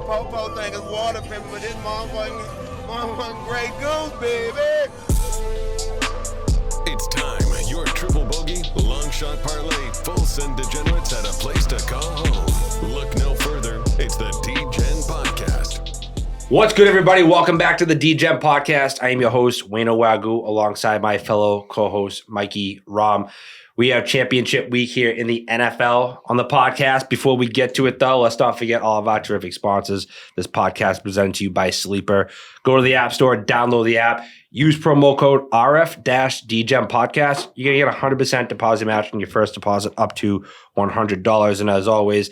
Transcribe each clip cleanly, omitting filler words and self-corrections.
popo thing is water paper, but this motherfucking Grey Goose, baby. It's time. Your triple bogey, long shot parlay, full send degenerates had a place to call home. Look no further. It's the D-Gen Podcast. What's good, everybody? Welcome back to the D-Gen Podcast. I am your host, Wayne Owagu, alongside my fellow co-host, Mikey Rom. We have championship week here in the NFL on the podcast. Before we get to it, though, let's not forget all of our terrific sponsors. This podcast presented to you by Sleeper. Go to the App Store, download the app, use promo code RF-DGEM Podcast. You're going to get a 100% deposit match on your first deposit up to $100. And as always,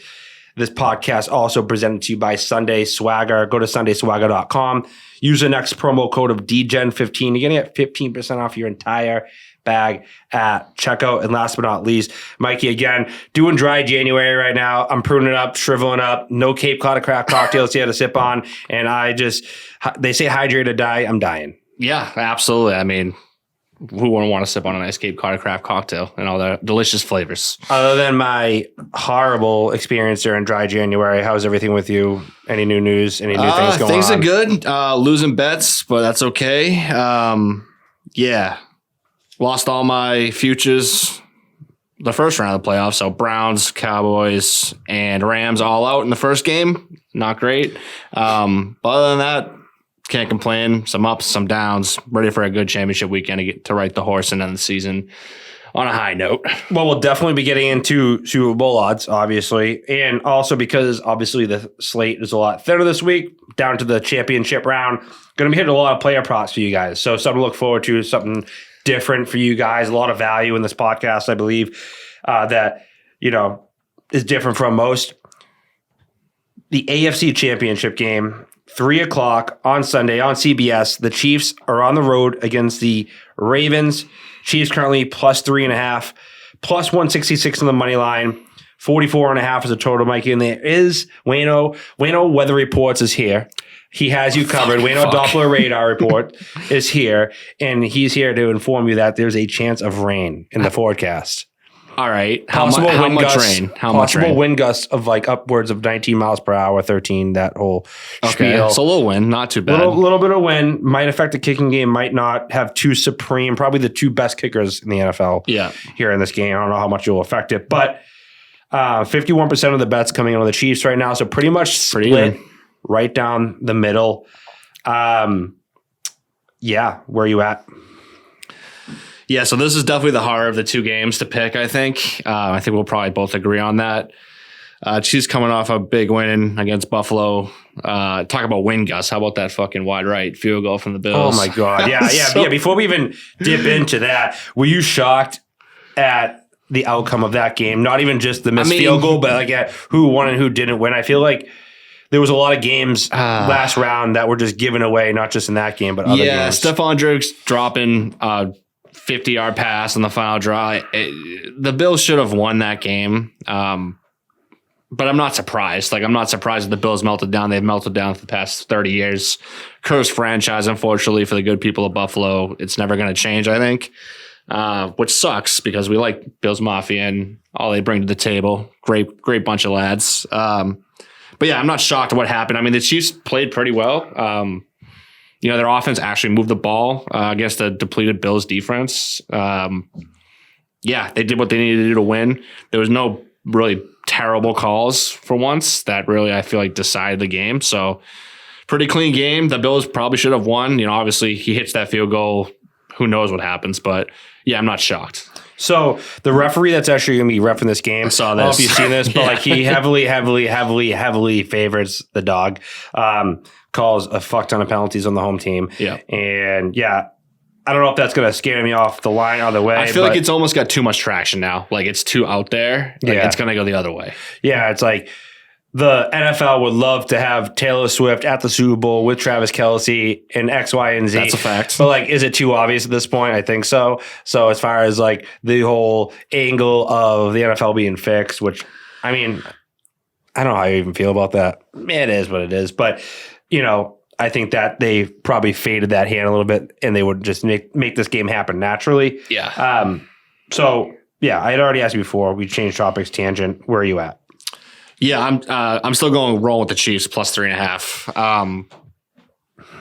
this podcast also presented to you by Sunday Swagger. Go to sundayswagger.com. Use the next promo code of DGEN15. You're going to get 15% off your entire bag at checkout. And last but not least, Mikey, again, doing dry January right now. I'm pruning up, shriveling up, no Cape Cod craft cocktails here to sip on. And they say hydrate or die. I'm dying. Yeah, absolutely. I mean, who wouldn't want to sip on a nice Cape Cod craft cocktail and all the delicious flavors? Other than my horrible experience during dry January, how's everything with you? Any new news? Any new things going on? Things are good. Losing bets, but that's okay. Yeah. Lost all my futures the first round of the playoffs. So Browns, Cowboys, and Rams all out in the first game. Not great. But other than that, can't complain. Some ups, some downs. Ready for a good championship weekend to get to right the horse and end the season on a high note. Well, we'll definitely be getting into Super Bowl odds, obviously. And also because, obviously, the slate is a lot thinner this week, down to the championship round. Going to be hitting a lot of player props for you guys. So something to look forward to, something different for you guys. A lot of value in this podcast, I believe, that, is different from most. The AFC Championship game, 3 o'clock on Sunday on CBS. The Chiefs are on the road against the Ravens. Chiefs currently plus 3.5, plus 166 on the money line, 44.5 is a total, Mikey. And there is Wayno Weather Reports is here. He has you covered. Wayno Doppler Radar Report is here, and he's here to inform you that there's a chance of rain in the forecast. All right. How much rain? Possible wind gusts of like upwards of 19 miles per hour, 13, that whole spiel. So a little wind, not too bad. Little bit of wind. Might affect the kicking game. Might not have two supreme, probably the two best kickers in the NFL here in this game. I don't know how much it will affect it, but 51% of the bets coming in on the Chiefs right now, so pretty much split right down the middle. Where are you at? Yeah, so this is definitely the harder of the two games to pick, I think. I think we'll probably both agree on that. Chiefs coming off a big win against Buffalo. Talk about wind gusts. How about that fucking wide right field goal from the Bills? Oh, my God. Yeah. Before we even dip into that, were you shocked at the outcome of that game? Not even just the missed field goal, but like at who won and who didn't win. I feel like there was a lot of games last round that were just given away, not just in that game, but other games. Yeah, Stephon Diggs dropping 50-yard pass on the final drive. The Bills should have won that game, but I'm not surprised. I'm not surprised that the Bills melted down. They've melted down for the past 30 years. Cursed franchise, unfortunately, for the good people of Buffalo. It's never going to change, I think, which sucks because we like Bills Mafia and all they bring to the table. Great bunch of lads. But yeah, I'm not shocked at what happened. I mean, the Chiefs played pretty well. Their offense actually moved the ball against the depleted Bills defense. They did what they needed to do to win. There was no really terrible calls for once that really, I feel like, decided the game. So pretty clean game. The Bills probably should have won. Obviously he hits that field goal. Who knows what happens? But yeah, I'm not shocked. So the referee that's actually going to be reffing this game, I don't know if you've seen this, but he heavily favors the dog. Calls a fuck ton of penalties on the home team. Yeah. And I don't know if that's going to scare me off the line either way. I feel like it's almost got too much traction now. Like it's too out there. It's going to go the other way. Yeah. It's like the NFL would love to have Taylor Swift at the Super Bowl with Travis Kelce and X, Y, and Z. That's a fact. But is it too obvious at this point? I think so. So as far as the whole angle of the NFL being fixed, which I mean, I don't know how you even feel about that. It is what it is. But I think that they probably faded that hand a little bit and they would just make this game happen naturally. Yeah. I had already asked you before. We changed topics, tangent. Where are you at? Yeah, I'm still rolling with the Chiefs plus 3.5.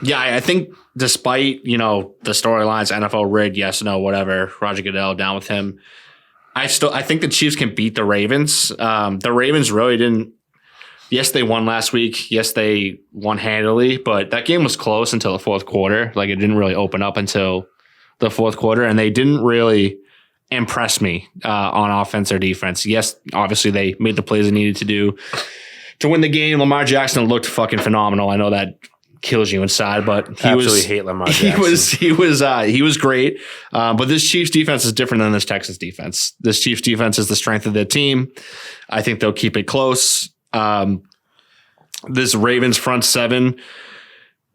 Yeah, I think despite, the storylines, NFL rigged, yes, no, whatever, Roger Goodell, down with him. I think the Chiefs can beat the Ravens. The Ravens really didn't. Yes, they won last week. Yes, they won handily, but that game was close until the fourth quarter. Like, it didn't really open up until the fourth quarter, and they didn't really impress me on offense or defense. Yes, obviously they made the plays they needed to do to win the game. Lamar Jackson looked fucking phenomenal. I know that kills you inside, but hate Lamar Jackson. He was great. But this Chiefs defense is different than this Texans defense. This Chiefs defense is the strength of their team. I think they'll keep it close. This Ravens front seven,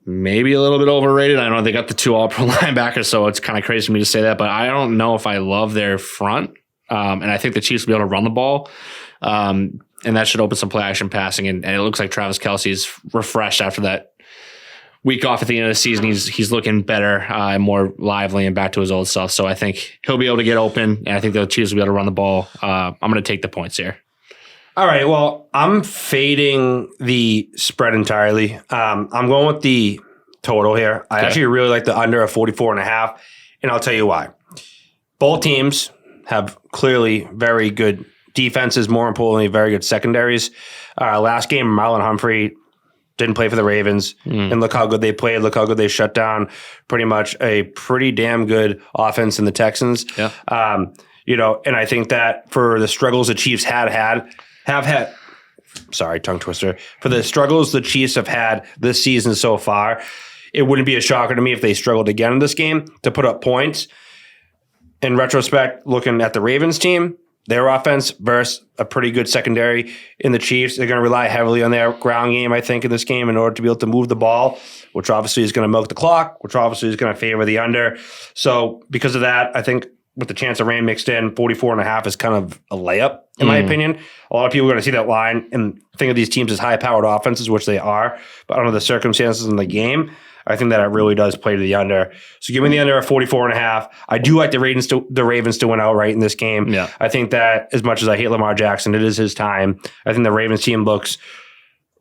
maybe a little bit overrated. I know they got the 2 all-pro linebackers, so it's kind of crazy for me to say that, but I don't know if I love their front. And I think the Chiefs will be able to run the ball. And that should open some play action passing. And it looks like Travis Kelce's refreshed after that week off at the end of the season. He's looking better and more lively and back to his old self. So I think he'll be able to get open, and I think the Chiefs will be able to run the ball. I'm going to take the points here. All right. Well, I'm fading the spread entirely. I'm going with the total here. I actually really like the under of 44.5, and I'll tell you why. Both teams have clearly very good defenses, more importantly, very good secondaries. Last game, Marlon Humphrey didn't play for the Ravens, and look how good they played. Look how good they shut down pretty much a pretty damn good offense in the Texans. Yeah. And I think that for the struggles the Chiefs have had, sorry, tongue twister, for the struggles the Chiefs have had this season so far, it wouldn't be a shocker to me if they struggled again in this game to put up points. In retrospect, looking at the Ravens team, their offense versus a pretty good secondary in the Chiefs, they're going to rely heavily on their ground game, I think, in this game in order to be able to move the ball, which obviously is going to milk the clock, which obviously is going to favor the under. So because of that, I think with the chance of rain mixed in, 44.5 is kind of a layup, in my opinion. A lot of people are going to see that line and think of these teams as high-powered offenses, which they are. But under the circumstances in the game, I think that it really does play to the under. So give me the under at 44.5. I do like the Ravens to win outright in this game. Yeah. I think that as much as I hate Lamar Jackson, it is his time. I think the Ravens team looks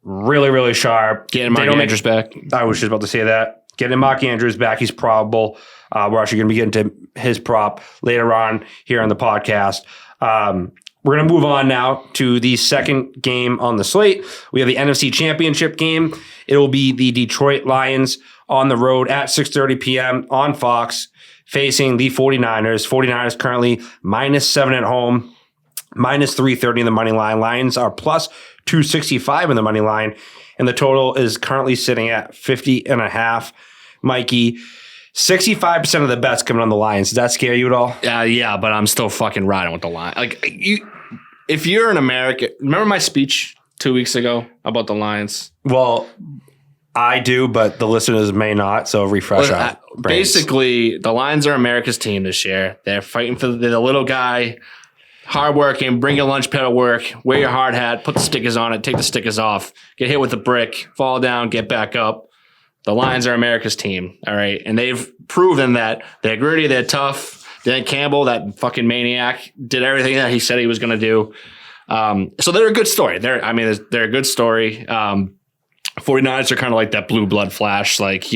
really, really sharp. Getting Mark Andrews back. I was just about to say that. Getting Mark Andrews back, he's probable. We're actually going to be getting to his prop later on here on the podcast. We're going to move on now to the second game on the slate. We have the NFC Championship game. It will be the Detroit Lions on the road at 6:30 p.m. on Fox facing the 49ers. 49ers currently -7 at home, -330 in the money line. Lions are +265 in the money line, and the total is currently sitting at 50.5. Mikey, 65% of the bets coming on the Lions. Does that scare you at all? Yeah, but I'm still fucking riding with the Lions. Like, if you're an American, remember my speech 2 weeks ago about the Lions? Well, I do, but the listeners may not, so refresh our brains. Basically, the Lions are America's team this year. They're fighting for the little guy, hardworking, bring your lunch pail to work, wear your hard hat, put the stickers on it, take the stickers off, get hit with a brick, fall down, get back up. The Lions are America's team, all right? And they've proven that they're gritty, they're tough. Dan Campbell, that fucking maniac, did everything that he said he was going to do. So they're a good story. They're a good story. 49ers are kind of like that blue blood flash, like,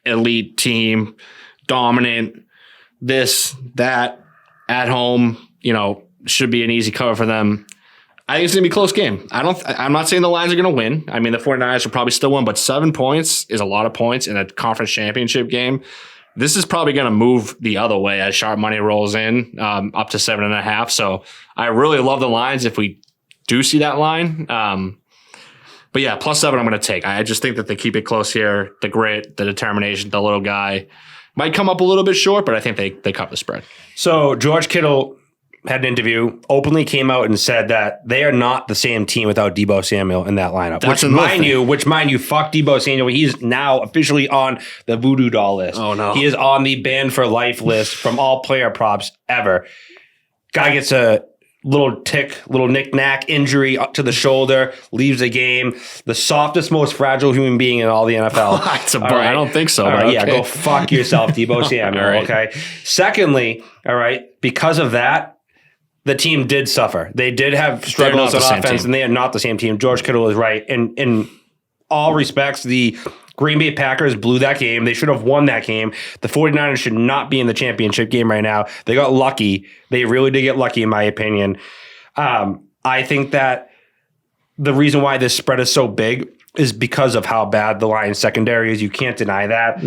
elite team, dominant, this, that, at home, should be an easy cover for them. I think it's going to be a close game. I'm not saying the Lions are going to win. I mean, the 49ers will probably still win, but 7 points is a lot of points in a conference championship game. This is probably going to move the other way as sharp money rolls in, up to 7.5. So I really love the Lions if we do see that line. But yeah, +7 I'm going to take. I just think that they keep it close here. The grit, the determination, the little guy might come up a little bit short, but I think they cover the spread. So George Kittle had an interview, openly came out and said that they are not the same team without Deebo Samuel in that lineup. That's Which mind you, fuck Deebo Samuel. He's now officially on the voodoo doll list. Oh no. He is on the banned for life list from all player props ever. Guy gets a little knick-knack injury up to the shoulder, leaves the game. The softest, most fragile human being in all the NFL. I don't think so. Right, okay. yeah, go fuck yourself, Deebo Samuel. Right. Okay. Secondly, all right, because of that, the team did suffer. They did have struggles not the on same offense, team. and they are not the same team. George Kittle is right. In all respects, the Green Bay Packers blew that game. They should have won that game. The 49ers should not be in the championship game right now. They got lucky. They really did get lucky, in my opinion. I think that the reason why this spread is so big is because of how bad the Lions secondary is. You can't deny that.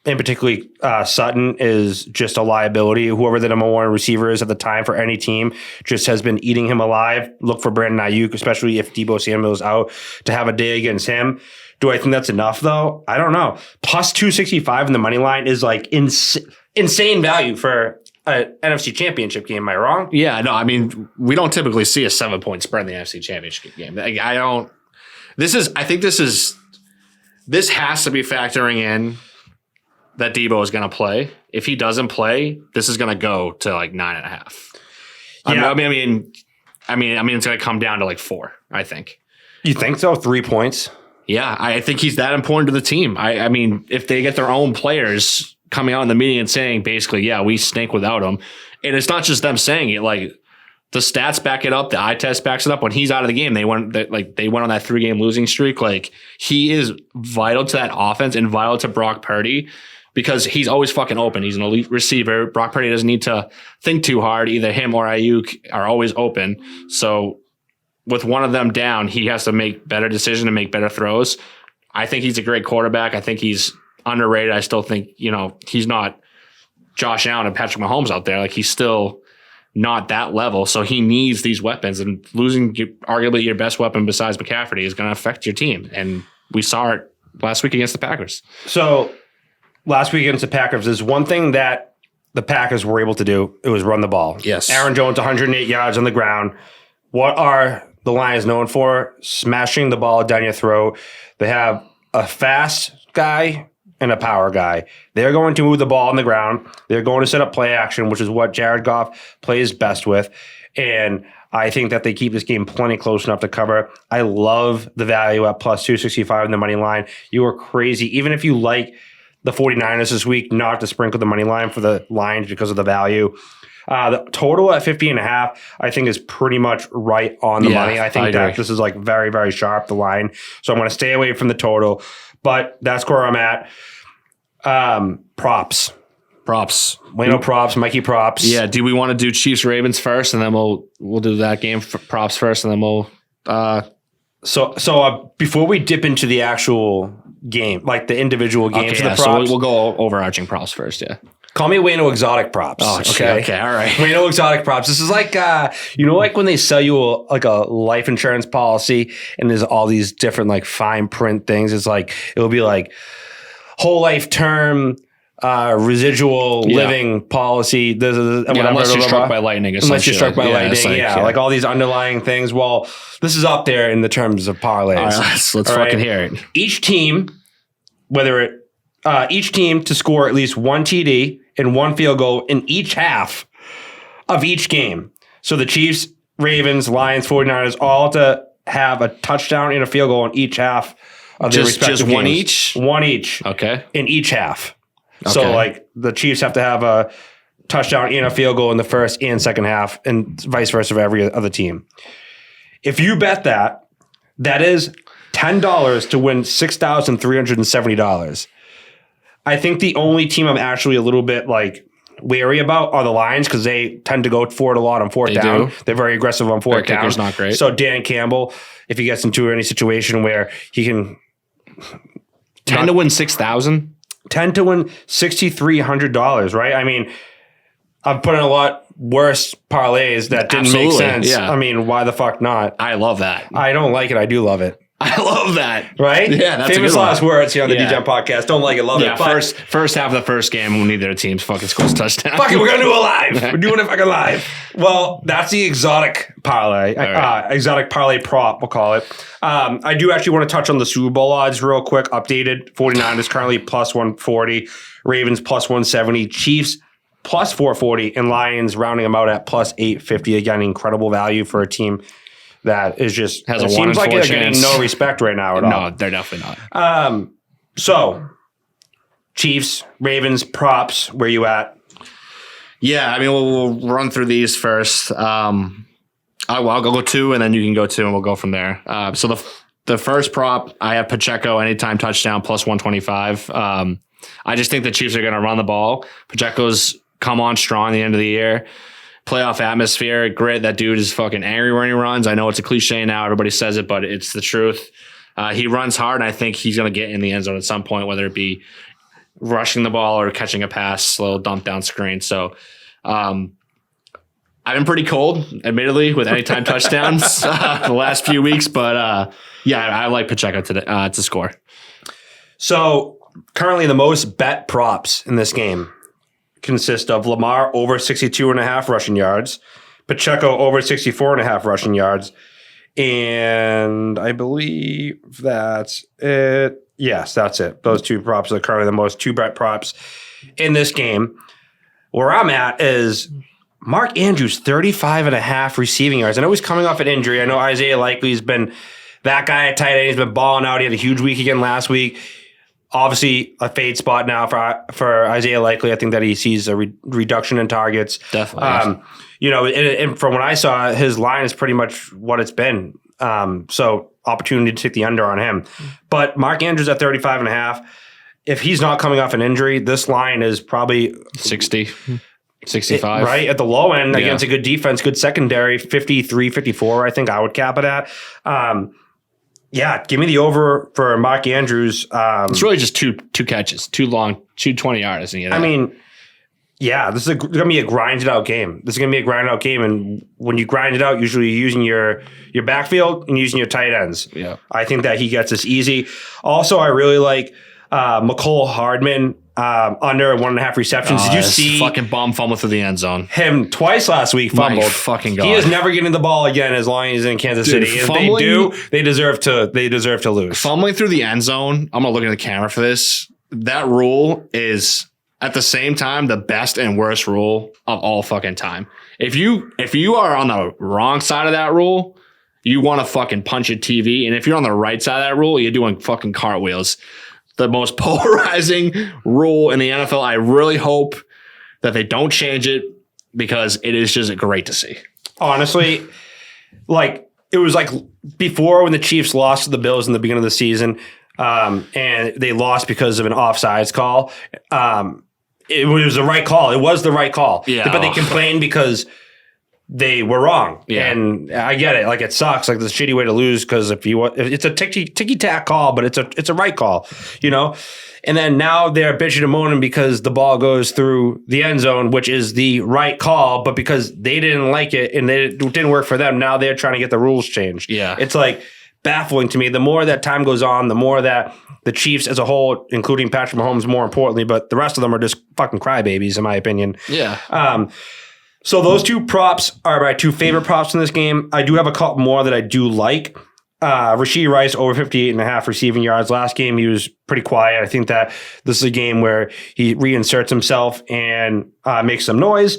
And particularly Sutton is just a liability. Whoever the number one receiver is at the time for any team just has been eating him alive. Look for Brandon Ayuk, especially if Deebo Samuel's out, to have a day against him. Do I think that's enough, though? I don't know. Plus 265 in the money line is like insane value for an NFC championship game. Am I wrong? Yeah, no, I mean, we don't typically see a 7-point spread in the NFC championship game. I don't. This has to be factoring in that Deebo is going to play. If he doesn't play, this is going to go to like 9.5. Yeah. I mean, it's going to come down to like 4, I think. You think so? 3 points? Yeah, I think he's that important to the team. I mean, if they get their own players coming out in the meeting and saying basically, yeah, we stink without him. And it's not just them saying it, like the stats back it up, the eye test backs it up. When he's out of the game, they went on that 3-game losing streak. Like he is vital to that offense and vital to Brock Purdy because he's always fucking open. He's an elite receiver. Brock Purdy doesn't need to think too hard. Either him or Ayuk are always open. So with one of them down, he has to make better decisions and make better throws. I think he's a great quarterback. I think he's underrated. I still think, he's not Josh Allen and Patrick Mahomes out there. Like he's still not that level. So he needs these weapons, and losing arguably your best weapon besides McCaffrey is going to affect your team. And we saw it last week against the Packers. So last week against the Packers, there's one thing that the Packers were able to do. It was run the ball. Yes. Aaron Jones, 108 yards on the ground. What are the Lions known for? Smashing the ball down your throat. They have a fast guy and a power guy. They're going to move the ball on the ground. They're going to set up play action, which is what Jared Goff plays best with. And I think that they keep this game plenty close enough to cover. I love the value at plus 265 in the money line. You are crazy. Even if you like the 49ers this week, not to sprinkle the money line for the Lions because of the value. The total at 50.5, I think, is pretty much right on the money. I think that this is like very, very sharp, the line. So I'm going to stay away from the total. But that's where I'm at. Props. Wayno props, Mikey props. Yeah. Do we want to do Chiefs Ravens first, and then we'll do that game for props first, and then we'll. So before we dip into the actual game, like the individual games, of the props, so we'll go overarching props first. Yeah. Call me Wayno Exotic Props. Oh, okay. All right. Wayno Exotic Props. This is like, like when they sell you a life insurance policy and there's all these different like fine print things. It's like, it'll be like whole life term, residual living policy. Unless you're struck by lightning. Unless you're struck by lightning. Like all these underlying things. Well, this is up there in the terms of parlays. All right, let's fucking hear it. Each team, each team to score at least one TD and one field goal in each half of each game. So the Chiefs, Ravens, Lions, 49ers, all to have a touchdown and a field goal in each half of their respective just one games. each? One each. Okay. In each half. Okay. So like the Chiefs have to have a touchdown and a field goal in the first and second half, and vice versa for every other team. If you bet that is $10 to win $6,370. I think the only team I'm actually a little bit like wary about are the Lions because they tend to go for it a lot on fourth down. They're very aggressive on fourth down. Kicker's not great. So Dan Campbell, if he gets into any situation where he can 10 to win 6,000, 10 to win $6,300, right? I mean, I've put in a lot worse parlays that didn't make sense. Yeah. I mean, why the fuck not? I love that. I don't like it. I do love it. I love that. Right? Yeah, that's famous a good last one. words here on the Yeah. DGen podcast. Don't like it, love it. But First half of the first game, when neither team's fucking scores touchdown. fuck it, we're gonna do it live. We're doing it fucking live. Well, that's the exotic parlay. right. Exotic parlay prop, we'll call it. I do actually want to touch on the Super Bowl odds real quick. Updated. 49ers currently plus 140. Ravens plus 170. Chiefs plus 440. And Lions rounding them out at plus 850. Again, incredible value for a team that is just Has a 1 seems in like 4 they're getting chance. no respect right now at all. No, they're definitely not. So, Chiefs, Ravens, props, where you at? Yeah, I mean, we'll run through these first. I'll go 2, and then you can go 2, and we'll go from there. So the first prop, I have Pacheco anytime touchdown plus 125. I just think the Chiefs are going to run the ball. Pacheco's come on strong at the end of the year. Playoff atmosphere, grit. That dude is fucking angry when he runs. I know it's a cliche now. Everybody says it, but it's the truth. He runs hard, and I think he's going to get in the end zone at some point, whether it be rushing the ball or catching a pass, slow dump down screen. So I've been pretty cold, admittedly, with anytime touchdowns the last few weeks. But I like Pacheco to score. So currently the most bet props in this game consist of Lamar over 62.5 rushing yards, Pacheco over 64.5 rushing yards, and I believe that's it. Yes, that's it. Those 2 props are currently the most 2 bet props in this game. Where I'm at is Mark Andrews, 35.5 receiving yards. I know he's coming off an injury. I know Isaiah Likely's been that guy at tight end. He's been balling out. He had a huge week again last week. Obviously, a fade spot now for Isaiah Likely. I think that he sees a reduction in targets. Definitely. And from what I saw, his line is pretty much what it's been. So opportunity to take the under on him. But Mark Andrews at 35.5. If he's not coming off an injury, this line is probably 60, 65. Right? At the low end against a good defense, good secondary, 53, 54, I think I would cap it at. Give me the over for Mark Andrews. It's really just two catches, 2 long, 220 yards. This is going to be a grinded out game. And when you grind it out, usually you're using your backfield and using your tight ends. Yeah. I think that he gets us easy. Also, I really like McCole Hardman under 1.5 receptions. Did you see fucking bomb fumble through the end zone? Him twice last week fumbled. My fucking God. He is never getting the ball again as long as he's in Kansas City. If they do, they deserve to lose. Fumbling through the end zone, I'm gonna look at the camera for this. That rule is at the same time the best and worst rule of all fucking time. If you are on the wrong side of that rule, you want to fucking punch a TV. And if you're on the right side of that rule, you're doing fucking cartwheels. The most polarizing rule in the NFL. I really hope that they don't change it because it is just great to see. Honestly, it was like before when the Chiefs lost to the Bills in the beginning of the season, and they lost because of an offsides call. It was the right call. It was the right call. Yeah. But they complained because they were wrong. Yeah. And I get it. It sucks. It's a shitty way to lose because if it's a ticky-tack call, but it's a right call, And then now they're bitching and moaning because the ball goes through the end zone, which is the right call, but because they didn't like it and it didn't work for them, now they're trying to get the rules changed. Yeah. It's baffling to me. The more that time goes on, the more that the Chiefs as a whole, including Patrick Mahomes more importantly, but the rest of them are just fucking crybabies in my opinion. Yeah. So those 2 props are my 2 favorite props in this game. I do have a couple more that I do like. Rashee Rice over 58.5 receiving yards. Last game, he was pretty quiet. I think that this is a game where he reinserts himself and makes some noise.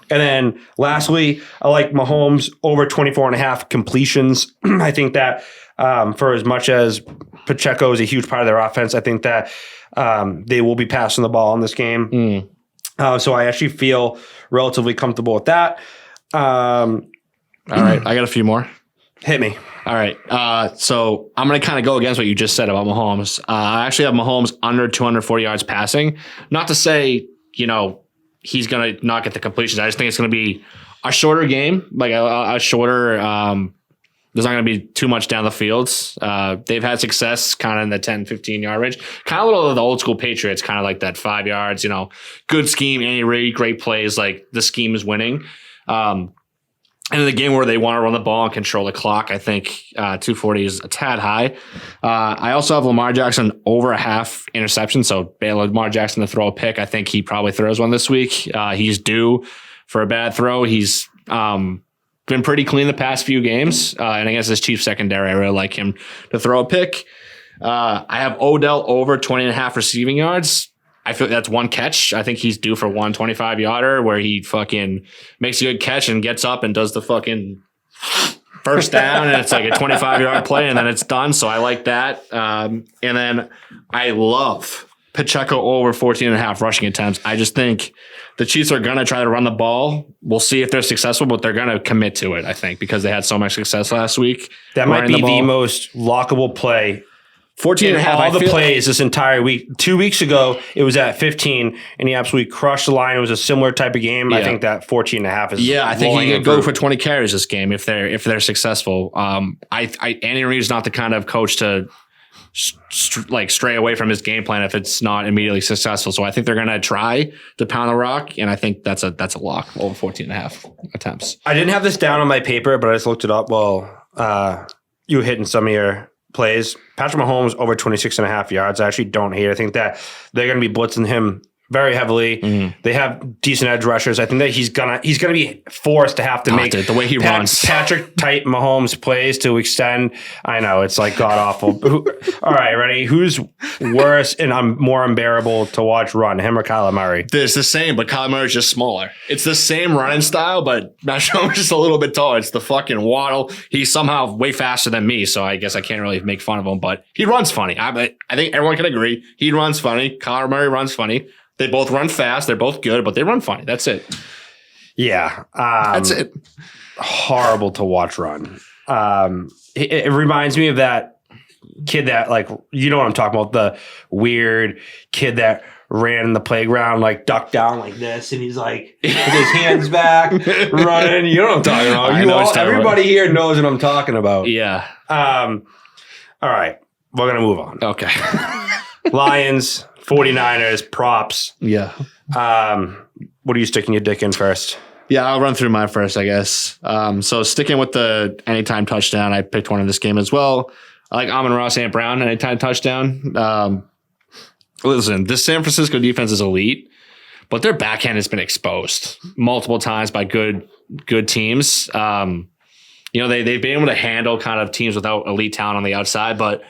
And then lastly, I like Mahomes over 24.5 completions. I think that for as much as Pacheco is a huge part of their offense, I think that they will be passing the ball in this game. So I actually feel relatively comfortable with that. All right. I got a few more. Hit me. All right. So I'm going to kind of go against what you just said about Mahomes. I actually have Mahomes under 240 yards passing. Not to say, he's going to not get the completions. I just think it's going to be a shorter game, a shorter there's not going to be too much down the fields. They've had success kind of in the 10, 15-yard range. Kind of a little of the old school Patriots, kind of like that 5 yards, good scheme, Andy Reid, great plays, the scheme is winning. And in the game where they want to run the ball and control the clock, I think 240 is a tad high. I also have Lamar Jackson over a half interception. So Lamar Jackson to throw a pick. I think he probably throws one this week. He's due for a bad throw. He's been pretty clean the past few games. And against this Chiefs secondary, I really like him to throw a pick. I have Odell over 20.5 receiving yards. I feel that's one catch. I think he's due for 125 yarder where he fucking makes a good catch and gets up and does the fucking first down and it's like a 25-yard play and then it's done. So I like that. And then I love Pacheco over 14.5 rushing attempts. I just think the Chiefs are going to try to run the ball. We'll see if they're successful, but they're going to commit to it, I think, because they had so much success last week. That might be the most lockable play 14.5. All the plays this entire week. 2 weeks ago, it was at 15, and he absolutely crushed the line. It was a similar type of game. Yeah. I think that 14.5 is. Yeah, I think he could go for 20 carries this game if they're successful. Andy Reid's not the kind of coach to stray away from his game plan if it's not immediately successful. So I think they're going to try to pound the rock, and I think that's a lock over 14.5 attempts. I didn't have this down on my paper, but I just looked it up while you were hitting some of your plays. Patrick Mahomes over 26.5 yards. I actually don't hate it. I think that they're going to be blitzing him very heavily. Mm-hmm. They have decent edge rushers. I think that he's gonna be forced to have to make the way he runs Patrick type Mahomes plays to extend. I know it's like god awful. All right, ready? Who's worse and more unbearable to watch run, him or Kyler Murray? It's the same, but Kyler Murray's just smaller. It's the same running style, but Patrick Mahomes just a little bit taller. It's the fucking waddle. He's somehow way faster than me, so I guess I can't really make fun of him. But he runs funny. I think everyone can agree he runs funny. Kyler Murray runs funny. They both run fast. They're both good, but they run funny. That's it. Yeah. That's it. Horrible to watch run. It reminds me of that kid that, like, you know what I'm talking about, the weird kid that ran in the playground, like ducked down like this, and he's like with his hands back, running. You know what I'm talking about. Everybody here knows what I'm talking about. Yeah. All right. We're going to move on. Okay. Lions, 49ers, props. Yeah. What are you sticking your dick in first? Yeah, I'll run through mine first, I guess. So sticking with the anytime touchdown, I picked one in this game as well. I like Amon-Ra St. Brown, anytime touchdown. Listen, this San Francisco defense is elite, but their backhand has been exposed multiple times by good teams. They've been able to handle kind of teams without elite talent on the outside, but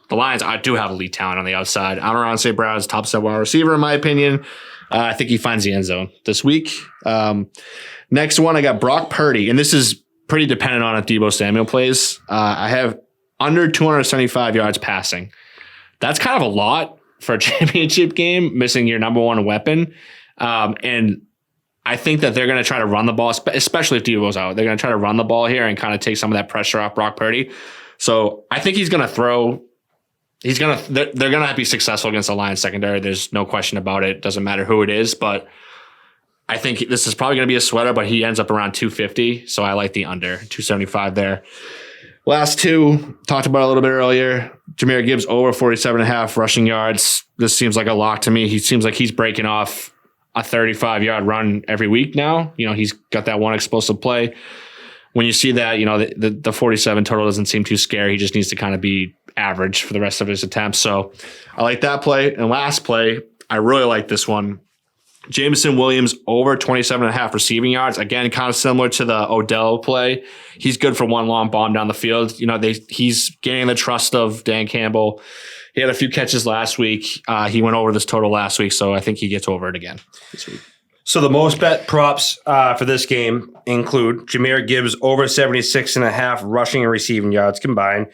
the Lions, I do have elite talent on the outside. Amon-Ra St. Brown is top 7 wide receiver, in my opinion. I think he finds the end zone this week. Next one, I got Brock Purdy, and this is pretty dependent on if Deebo Samuel plays. I have under 275 yards passing. That's kind of a lot for a championship game, missing your number one weapon. And I think that they're going to try to run the ball, especially if Deebo's out. They're going to try to run the ball here and kind of take some of that pressure off Brock Purdy. So I think he's going to throw. They're going to be successful against the Lions secondary. There's no question about it. Doesn't matter who it is, but I think this is probably going to be a sweater, but he ends up around 250. So I like the under 275 there. Last two, talked about a little bit earlier. Jahmyr Gibbs over 47.5 rushing yards. This seems like a lock to me. He seems like he's breaking off a 35-yard run every week now. He's got that one explosive play. When you see that, the 47 total doesn't seem too scary. He just needs to kind of be average for the rest of his attempts. So I like that play. And last play, I really like this one. Jameson Williams over 27.5 receiving yards. Again, kind of similar to the Odell play. He's good for one long bomb down the field. He's gaining the trust of Dan Campbell. He had a few catches last week. He went over this total last week, so I think he gets over it again this week. So the most bet props for this game include Jahmyr Gibbs over 76.5 rushing and receiving yards combined.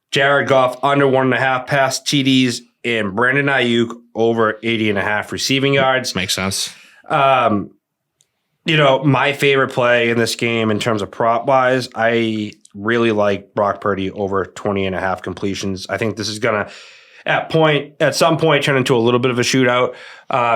Jared Goff under 1.5 pass TDs, and Brandon Ayuk over 80.5 receiving yards. Makes sense. My favorite play in this game in terms of prop wise, I really like Brock Purdy over 20.5 completions. I think this is gonna at some point turn into a little bit of a shootout.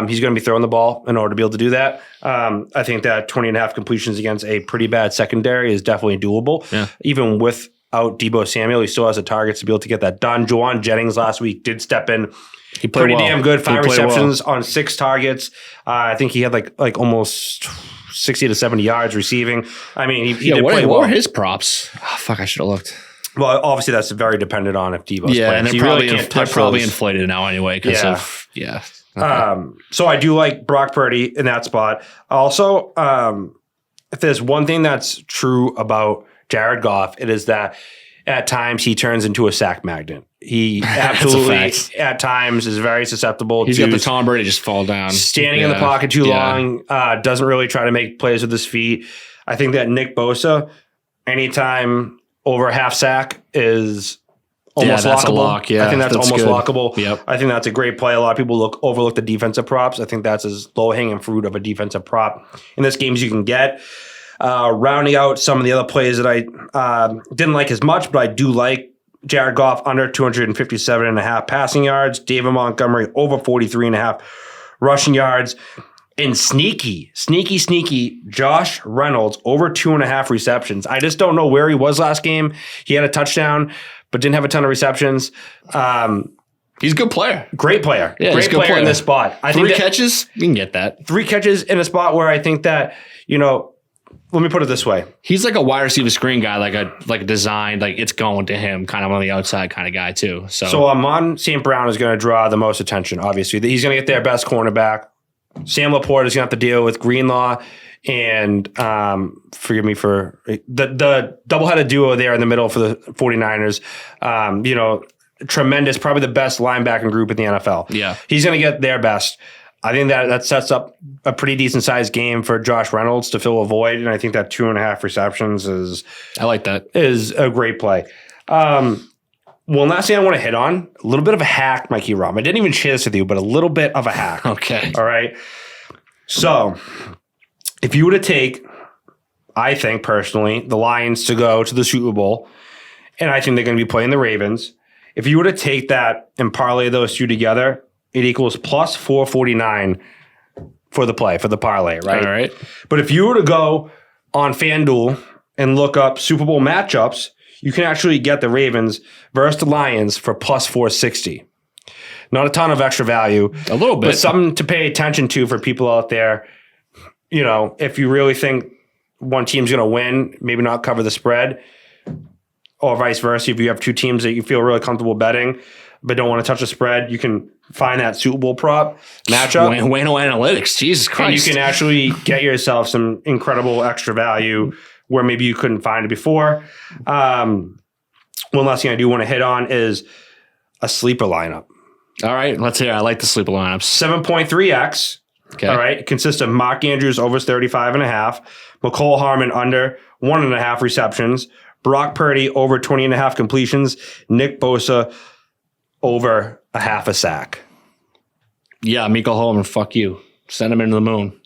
He's going to be throwing the ball in order to be able to do that. I think that 20.5 completions against a pretty bad secondary is definitely doable. Yeah. Even without Deebo Samuel, he still has the targets to be able to get that done. Juwan Jennings last week did step in. He played pretty damn good. 5 receptions on 6 targets. I think he had like almost 60 to 70 yards receiving. I mean, he did play well. What were his props? Oh, fuck, I should have looked. Well, obviously that's very dependent on if Deebo's playing. And they're probably inflated now anyway. Okay. So I do like Brock Purdy in that spot. Also, if there's one thing that's true about Jared Goff, it is that at times he turns into a sack magnet. He absolutely at times is very susceptible. He's got the Tom Brady just fall down. Standing in the pocket too long, doesn't really try to make plays with his feet. I think that Nick Bosa, anytime over a half sack is almost that's a lockable. lock, yeah. I think that's almost good. lockable. Yep. I think that's a great play. A lot of people overlook the defensive props. I think that's as low hanging fruit of a defensive prop in this game as you can get. Rounding out some of the other plays that I didn't like as much, but I do like. Jared Goff under 257.5 passing yards. David Montgomery over 43.5 rushing yards. And sneaky, Josh Reynolds over 2.5 receptions. I just don't know where he was last game. He had a touchdown, but didn't have a ton of receptions. He's a good player. Great player. Yeah, Great player in this spot. I think Three catches, you can get that. 3 catches in a spot where I think that, let me put it this way. He's like a wide receiver screen guy, like a designed, like it's going to him, kind of on the outside kind of guy too. So Amon St. Brown is going to draw the most attention, obviously. He's going to get their best cornerback. Sam Laporte is going to have to deal with Greenlaw and forgive me for the double-headed duo there in the middle for the 49ers. Tremendous, probably the best linebacking group in the NFL. Yeah. He's going to get their best. I think that sets up a pretty decent sized game for Josh Reynolds to fill a void, and I think that 2.5 receptions I like that. is a great play. One last thing I want to hit on, a little bit of a hack, Mikey Rom. I didn't even share this with you, but a little bit of a hack. Okay. All right. So if you were to take, I think personally, the Lions to go to the Super Bowl, and I think they're going to be playing the Ravens. If you were to take that and parlay those two together, it equals plus 449 for the play, for the parlay, right? All right. But if you were to go on FanDuel and look up Super Bowl matchups, you can actually get the Ravens versus the Lions for plus 460. Not a ton of extra value. A little bit. But something to pay attention to for people out there. If you really think one team's going to win, maybe not cover the spread, or vice versa. If you have two teams that you feel really comfortable betting, but don't want to touch the spread, you can find that Super Bowl prop matchup. Wayno Analytics, Jesus Christ. And you can actually get yourself some incredible extra value where maybe you couldn't find it before. One last thing I do want to hit on is a sleeper lineup. All right, let's hear. I like the sleeper lineups. 7.3x. Okay. All right. It consists of Mark Andrews over 35.5, McCole Harmon under 1.5 receptions, Brock Purdy over 20.5 completions, Nick Bosa over a half a sack. Yeah, Miko Holman, fuck you. Send him into the moon.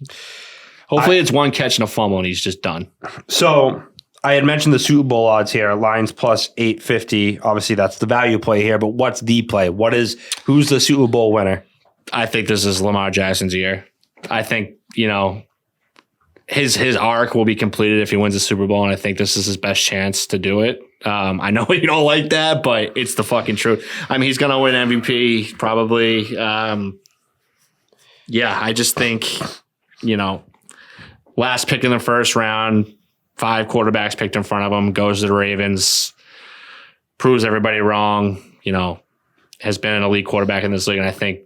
Hopefully it's one catch and a fumble and he's just done. So I had mentioned the Super Bowl odds here. Lions plus 850. Obviously, that's the value play here, but what's the play? Who's the Super Bowl winner? I think this is Lamar Jackson's year. I think, his arc will be completed if he wins the Super Bowl, and I think this is his best chance to do it. I know you don't like that, but it's the fucking truth. I mean, he's going to win MVP probably. I just think, last pick in the first round, 5 quarterbacks picked in front of him, goes to the Ravens, proves everybody wrong, has been an elite quarterback in this league. And I think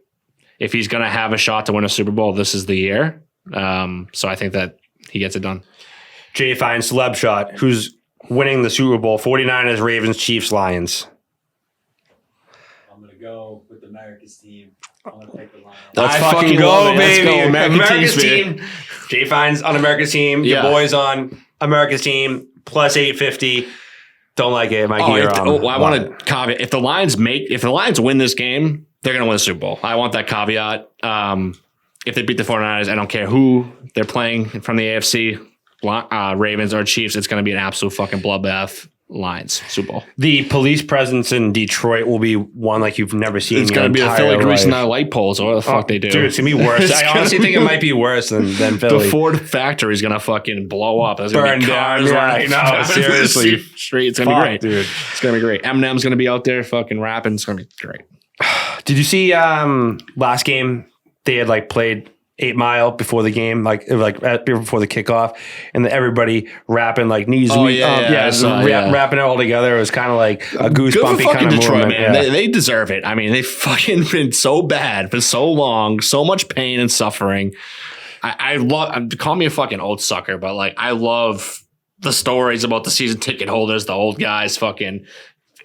if he's going to have a shot to win a Super Bowl, this is the year. So I think that he gets it done. Jay Fine, celeb shot. Who's winning the Super Bowl? 49ers, Ravens, Chiefs, Lions. I'm going to go with America's team. I'm going to pick the Lions. Let's I fucking fucking go, love it. Let's baby. go. America's Team. team. Jay Fine's on America's team. Your Yeah. boy's on America's team. Plus 850. Don't like it, Mikey. I want to caveat. If the Lions win this game, they're going to win the Super Bowl. I want that caveat. If they beat the 49ers, I don't care who they're playing from the AFC, Ravens or Chiefs, it's going to be an absolute fucking bloodbath. Lions, Super Bowl. The police presence in Detroit will be one like you've never seen. It's going to be the Philly greasing their light poles or what the fuck they do. Dude, it's going to be worse. I honestly think it might be worse than Philly. The Ford factory is going to fucking blow up. There's Burn going to be down, cars yeah, running I know, down seriously. the street. It's going to be great. Dude. It's going to be great. Eminem's going to be out there fucking rapping. It's going to be great. Did you see last game they had played 8 Mile before the game, before the kickoff, and everybody rapping knees weak, rapping it all together. It was kind of like a goosebumpy kind of Detroit, movement. man. Yeah. They deserve it. I mean, they've fucking been so bad for so long, so much pain and suffering. I love. Call me a fucking old sucker, but I love the stories about the season ticket holders, the old guys, fucking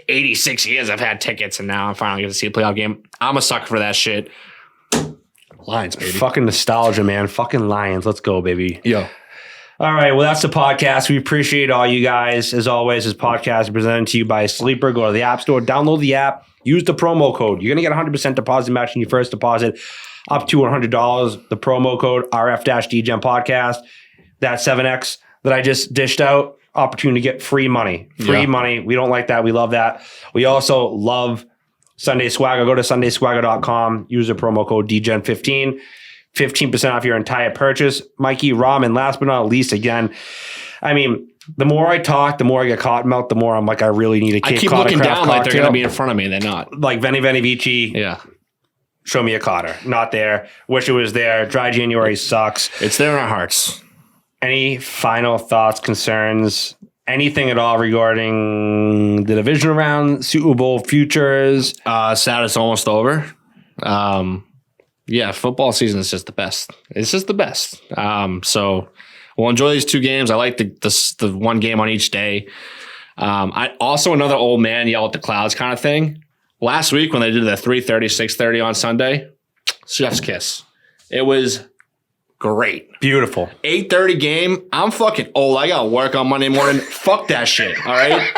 86 years I've had tickets, and now I'm finally going to see a playoff game. I'm a sucker for that shit. Lions, baby. Fucking nostalgia, man. Fucking Lions. Let's go, baby. Yo. All right, well, that's the podcast. We appreciate all you guys. As always, this podcast is presented to you by Sleeper. Go to the App Store, download the app, use the promo code. You're going to get 100% deposit match in your first deposit up to $100. The promo code RF-DGen podcast. That 7X that I just dished out, opportunity to get free money. Free money. We don't like that. We love that. We also love Sunday Swagger. Go to sundayswagger.com. Use the promo code DGen15. 15% off your entire purchase. Mikey, Rom, and last but not least, again, I mean, the more I talk, the more I get cotton mouth, the more I'm like, I really need a Cape I keep Cod looking craft down like they're cocktail. going to be in front of me. They're not. Like Veni Veni Vici, Yeah. show me a Cotter. Not there. Wish it was there. Dry January sucks. It's there in our hearts. Any final thoughts, concerns, anything at all regarding the division round, Super Bowl futures? Sad it's almost over. Yeah, football season is just the best. It's just the best. So we'll enjoy these 2 games. I like the one game on each day. I also another old man yell at the clouds kind of thing. Last week when they did the 3:30, 6:30 on Sunday, chef's kiss. It was great. Beautiful. 8:30 game. I'm fucking old. I got work on Monday morning. Fuck that shit. All right.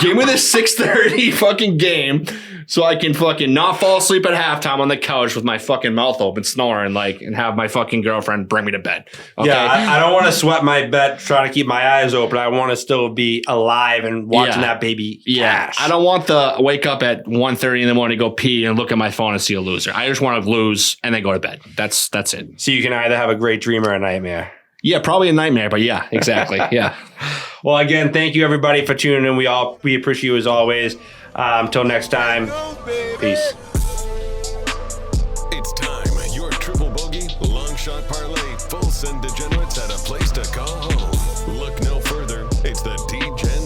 Give me the 6:30 fucking game so I can fucking not fall asleep at halftime on the couch with my fucking mouth open, snoring and have my fucking girlfriend bring me to bed. Okay? Yeah, I don't want to sweat my bed trying to keep my eyes open. I want to still be alive and watching that baby. Yeah. cash. I don't want to wake up at 1:30 in the morning, go pee and look at my phone and see a loser. I just want to lose and then go to bed. That's it. So you can either have a great dream or a nightmare. Yeah, probably a nightmare, but yeah, exactly. Yeah. Well, again, thank you everybody for tuning in. We appreciate you as always. Until next time, peace. It's time. Your triple bogey, long shot parlay, full send degenerates at a place to call home. Look no further. It's the DGen